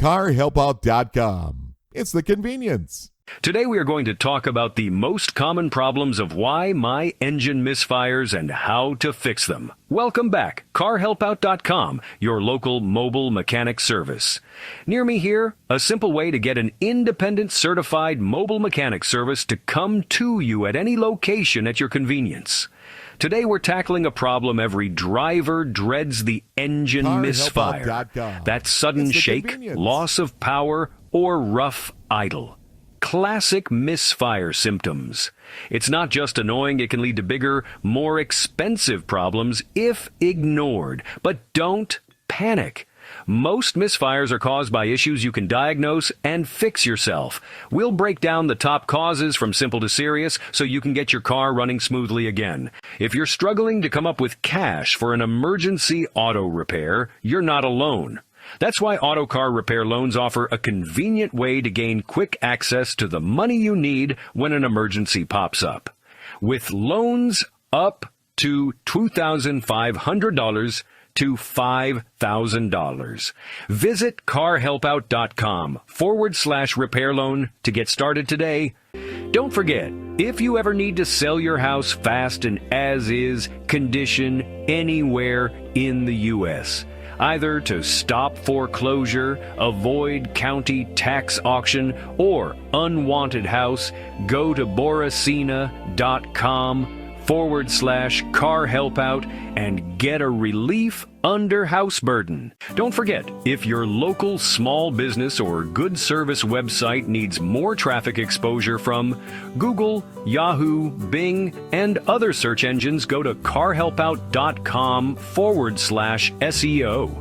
Carhelpout.com. It's the convenience. Today we are going to talk about the most common problems of why my engine misfires and how to fix them. Welcome back. Carhelpout.com, your local mobile mechanic service. Near me here, a simple way to get an independent certified mobile mechanic service to come to you at any location at your convenience. Today we're tackling a problem every driver dreads: the engine misfire. That sudden shake, loss of power, or rough idle. Classic misfire symptoms. It's not just annoying, it can lead to bigger, more expensive problems if ignored. But don't panic. Most misfires are caused by issues you can diagnose and fix yourself. We'll break down the top causes from simple to serious so you can get your car running smoothly again. If you're struggling to come up with cash for an emergency auto repair, you're not alone. That's why Auto Car Repair Loans offer a convenient way to gain quick access to the money you need when an emergency pops up. With loans up to $2,500 to $5,000. Visit carhelpout.com/repair loan to get started today. Don't forget, if you ever need to sell your house fast and as-is condition anywhere in the U.S., either to stop foreclosure, avoid county tax auction, or unwanted house, go to Boracina.com/Carhelpout and get a relief under house burden. Don't forget, if your local small business or good service website needs more traffic exposure from Google, Yahoo, Bing, and other search engines, go to Carhelpout.com/SEO.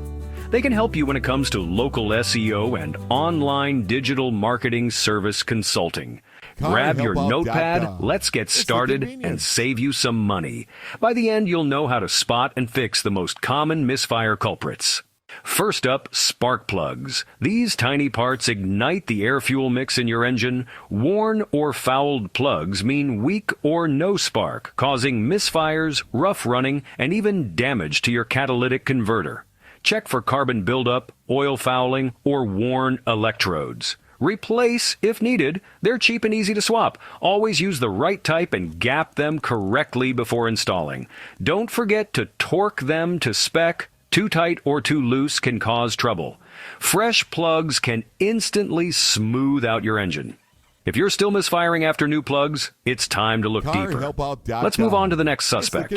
They can help you when it comes to local SEO and online digital marketing service consulting. Grab your notepad, let's get started, and save you some money. By the end, you'll know how to spot and fix the most common misfire culprits. First up, spark plugs. These tiny parts ignite the air-fuel mix in your engine. Worn or fouled plugs mean weak or no spark, causing misfires, rough running, and even damage to your catalytic converter. Check for carbon buildup, oil fouling, or worn electrodes. Replace if needed. They're cheap and easy to swap. Always use the right type and gap them correctly before installing. Don't forget to torque them to spec. Too tight or too loose can cause trouble. Fresh plugs can instantly smooth out your engine. If you're still misfiring after new plugs, it's time to look deeper. Let's move on to the next suspect.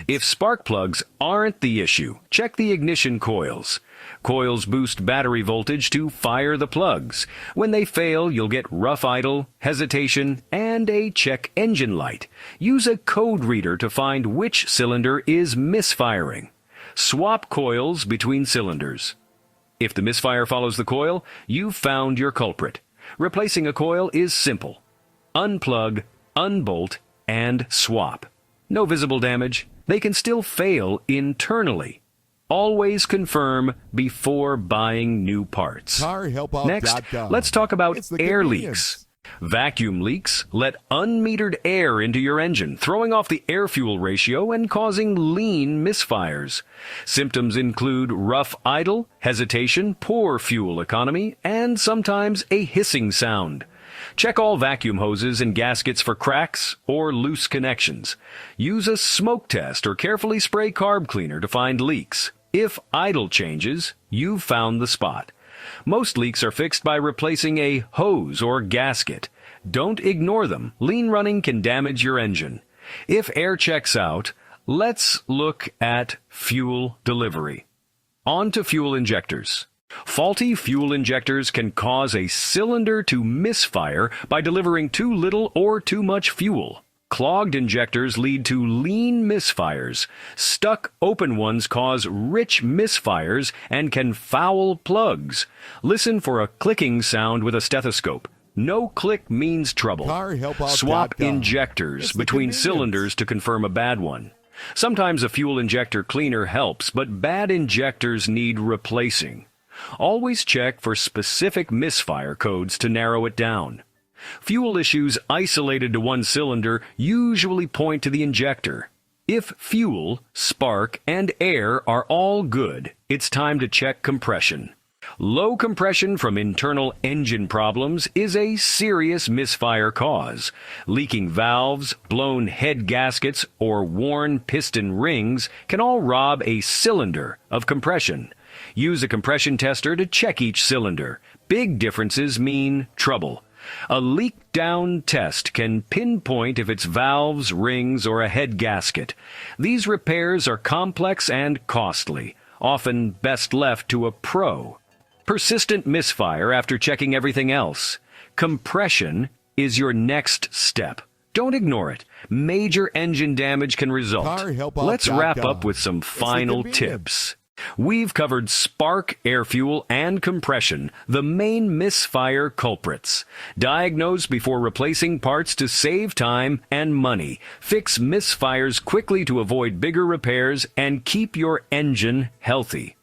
If spark plugs aren't the issue, check the ignition coils. Coils boost battery voltage to fire the plugs. When they fail, you'll get rough idle, hesitation, and a check engine light. Use a code reader to find which cylinder is misfiring. Swap coils between cylinders. If the misfire follows the coil, you've found your culprit. Replacing a coil is simple. Unplug, unbolt, and swap. No visible damage. They can still fail internally. Always confirm before buying new parts. Next, let's talk about air leaks. Vacuum leaks let unmetered air into your engine, throwing off the air-fuel ratio and causing lean misfires. Symptoms include rough idle, hesitation, poor fuel economy, and sometimes a hissing sound. Check all vacuum hoses and gaskets for cracks or loose connections. Use a smoke test or carefully spray carb cleaner to find leaks. If idle changes, you've found the spot. Most leaks are fixed by replacing a hose or gasket. Don't ignore them. Lean running can damage your engine. If air checks out, let's look at fuel delivery. On to fuel injectors. Faulty fuel injectors can cause a cylinder to misfire by delivering too little or too much fuel. Clogged injectors lead to lean misfires. Stuck open ones cause rich misfires and can foul plugs. Listen for a clicking sound with a stethoscope. No click means trouble. Swap injectors between cylinders to confirm a bad one. Sometimes a fuel injector cleaner helps, but bad injectors need replacing. Always check for specific misfire codes to narrow it down. Fuel issues isolated to one cylinder usually point to the injector. If fuel, spark, and air are all good, it's time to check compression. Low compression from internal engine problems is a serious misfire cause. Leaking valves, blown head gaskets, or worn piston rings can all rob a cylinder of compression. Use a compression tester to check each cylinder. Big differences mean trouble. A leak-down test can pinpoint if it's valves, rings, or a head gasket. These repairs are complex and costly, often best left to a pro. Persistent misfire after checking everything else. Compression is your next step. Don't ignore it. Major engine damage can result. Let's wrap up with some final tips. We've covered spark, air fuel, and compression, the main misfire culprits. Diagnose before replacing parts to save time and money. Fix misfires quickly to avoid bigger repairs and keep your engine healthy.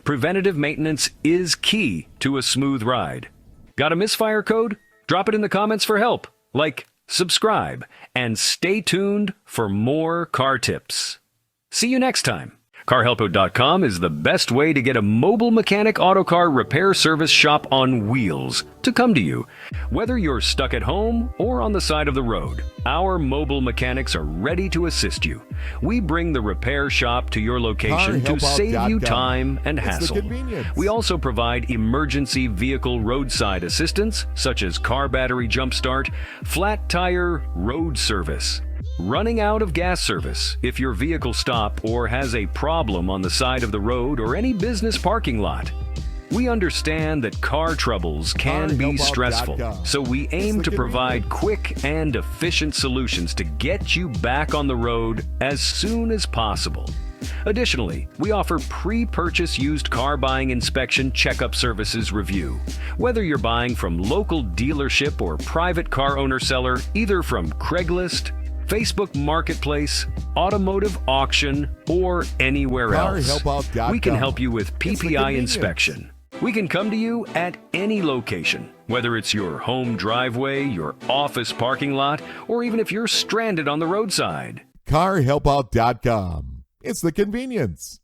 Preventative maintenance is key to a smooth ride. Got a misfire code? Drop it in the comments for help. Like, subscribe, and stay tuned for more car tips. See you next time. Carhelpout.com is the best way to get a mobile mechanic auto car repair service shop on wheels to come to you. Whether you're stuck at home or on the side of the road, our mobile mechanics are ready to assist you. We bring the repair shop to your location to save you time and hassle. We also provide emergency vehicle roadside assistance, such as car battery jump start, flat tire road service, running out of gas service if your vehicle stops or has a problem on the side of the road or any business parking lot. We understand that car troubles can be stressful, so we aim to provide quick and efficient solutions to get you back on the road as soon as possible. Additionally, we offer pre-purchase used car buying inspection checkup services review. Whether you're buying from local dealership or private car owner seller, either from Craigslist, Facebook Marketplace, automotive auction, or anywhere else, we can help you with PPI inspection. We can come to you at any location, whether it's your home driveway, your office parking lot, or even if you're stranded on the roadside. Carhelpout.com. It's the convenience.